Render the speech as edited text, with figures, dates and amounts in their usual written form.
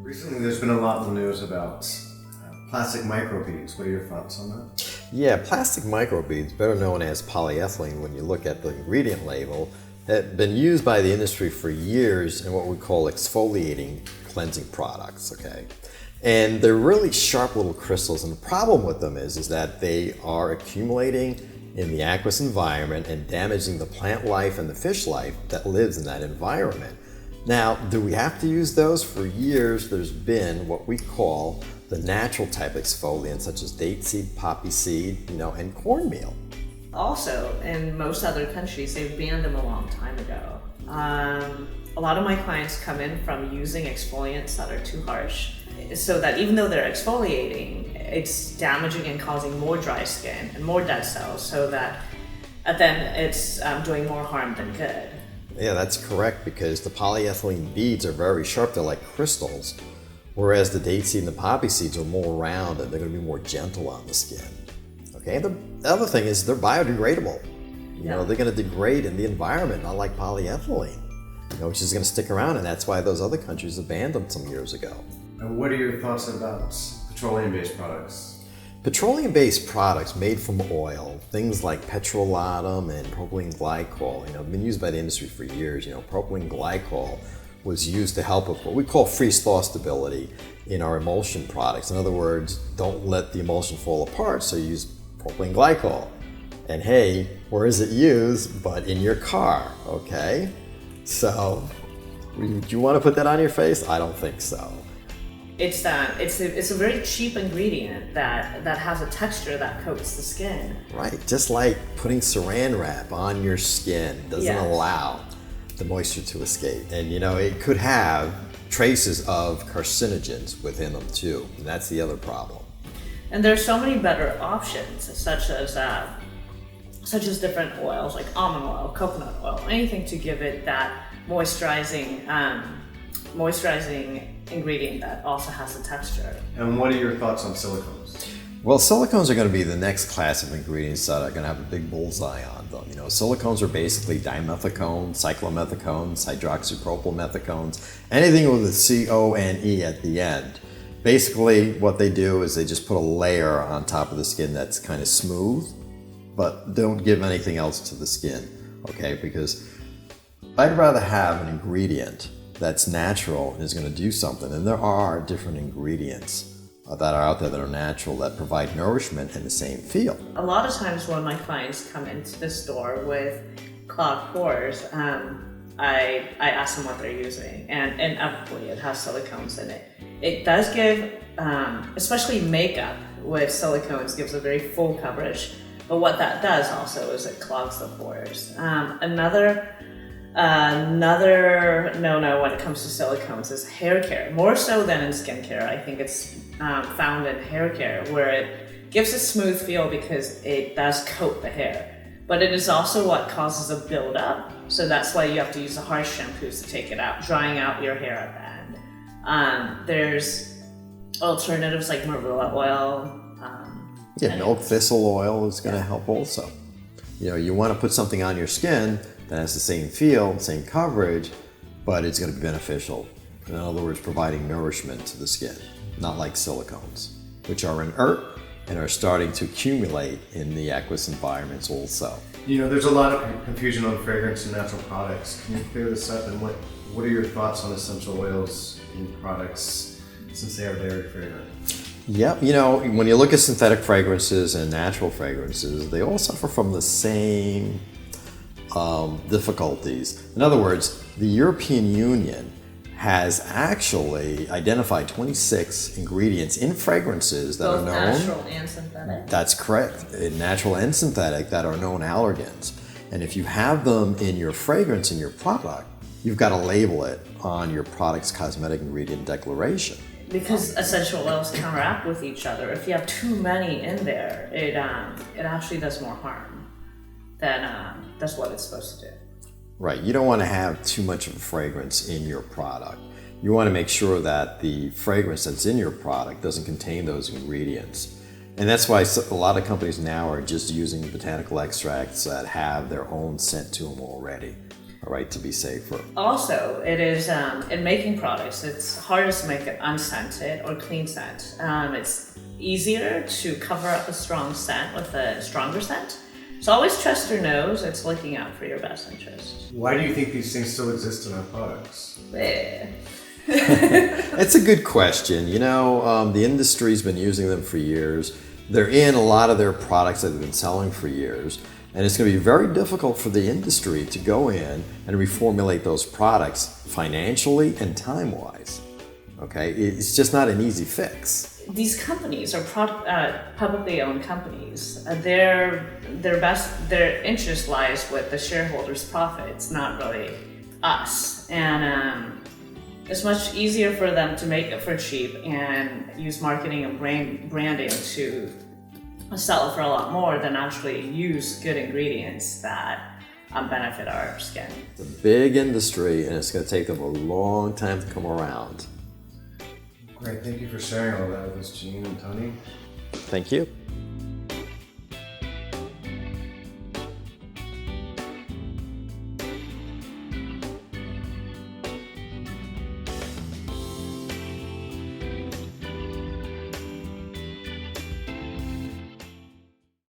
Recently, there's been a lot in the news about plastic microbeads. What are your thoughts on that? Yeah, plastic microbeads, better known as polyethylene when you look at the ingredient label, have been used by the industry for years in what we call exfoliating cleansing products, okay? And they're really sharp little crystals, and the problem with them is that they are accumulating in the aqueous environment and damaging the plant life and the fish life that lives in that environment. Now, do we have to use those? For years, there's been what we call the natural type exfoliants, such as date seed, poppy seed, and cornmeal. Also, in most other countries, they've banned them a long time ago. A lot of my clients come in from using exfoliants that are too harsh, so that even though they're exfoliating, it's damaging and causing more dry skin and more dead cells, so that then it's doing more harm than good. Yeah, that's correct, because the polyethylene beads are very sharp. They're like crystals, whereas the date seed and the poppy seeds are more round and they're going to be more gentle on the skin. Okay, the other thing is they're biodegradable. They're going to degrade in the environment, not like polyethylene, which is going to stick around, and that's why those other countries have banned them some years ago. And what are your thoughts about petroleum-based products? Petroleum-based products made from oil, things like petrolatum and propylene glycol, have been used by the industry for years. Propylene glycol was used to help with what we call freeze-thaw stability in our emulsion products. In other words, don't let the emulsion fall apart, so use propylene glycol. And hey, where is it used? But in your car, okay? So, do you want to put that on your face? I don't think so. It's a very cheap ingredient that has a texture that coats the skin. Right, just like putting saran wrap on your skin doesn't allow the moisture to escape. And it could have traces of carcinogens within them too, and that's the other problem. And there's so many better options, such as different oils like almond oil, coconut oil, anything to give it that moisturizing ingredient that also has a texture. And what are your thoughts on silicones? Well, silicones are going to be the next class of ingredients that are going to have a big bullseye on them. Silicones are basically dimethicones, cyclomethicones, hydroxypropylmethicones, anything with a C-O-N-E at the end. Basically, what they do is they just put a layer on top of the skin that's kind of smooth, but don't give anything else to the skin, okay? Because I'd rather have an ingredient that's natural and is going to do something. And there are different ingredients that are out there that are natural that provide nourishment in the same field. A lot of times when my clients come into the store with clogged pores, I ask them what they're using, and inevitably it has silicones in it. It does give, especially makeup with silicones, gives a very full coverage, but what that does also is it clogs the pores. Another no-no when it comes to silicones is hair care, more so than in skincare. I think it's found in hair care, where it gives a smooth feel because it does coat the hair, but it is also what causes a buildup, so that's why you have to use the harsh shampoos to take it out, drying out your hair at the end. There's alternatives like marula oil. Milk thistle oil is going to help also. You want to put something on your skin that has the same feel, same coverage, but it's going to be beneficial. In other words, providing nourishment to the skin, not like silicones, which are inert and are starting to accumulate in the aqueous environments also. There's a lot of confusion on fragrance and natural products. Can you clear this up? And what are your thoughts on essential oils in products, since they are dairy fragrant? Yep, when you look at synthetic fragrances and natural fragrances, they all suffer from the same difficulties. In other words, the European Union has actually identified 26 ingredients in fragrances that are known. Both natural and synthetic? That's correct. Natural and synthetic that are known allergens. And if you have them in your fragrance, in your product, you've got to label it on your product's cosmetic ingredient declaration. Because essential oils counteract with each other. If you have too many in there, it actually does more harm than that's what it's supposed to do. Right, you don't want to have too much of a fragrance in your product. You want to make sure that the fragrance that's in your product doesn't contain those ingredients. And that's why a lot of companies now are just using botanical extracts that have their own scent to them already. all right, to be safer. Also, it is in making products, it's hardest to make an unscented or clean scent. It's easier to cover up a strong scent with a stronger scent. So always trust your nose, it's looking out for your best interest. Why do you think these things still exist in our products? It's a good question. You know, the industry's been using them for years. They're in a lot of their products that they've been selling for years. And it's going to be very difficult for the industry to go in and reformulate those products financially and time-wise. Okay, it's just not an easy fix. These companies are publicly owned companies. Their interest lies with the shareholders' profits, not really us. And it's much easier for them to make it for cheap and use marketing and branding to sell it for a lot more than actually use good ingredients that benefit our skin. It's a big industry, and it's going to take them a long time to come around. Great, thank you for sharing all that with us, Gene and Tony. Thank you.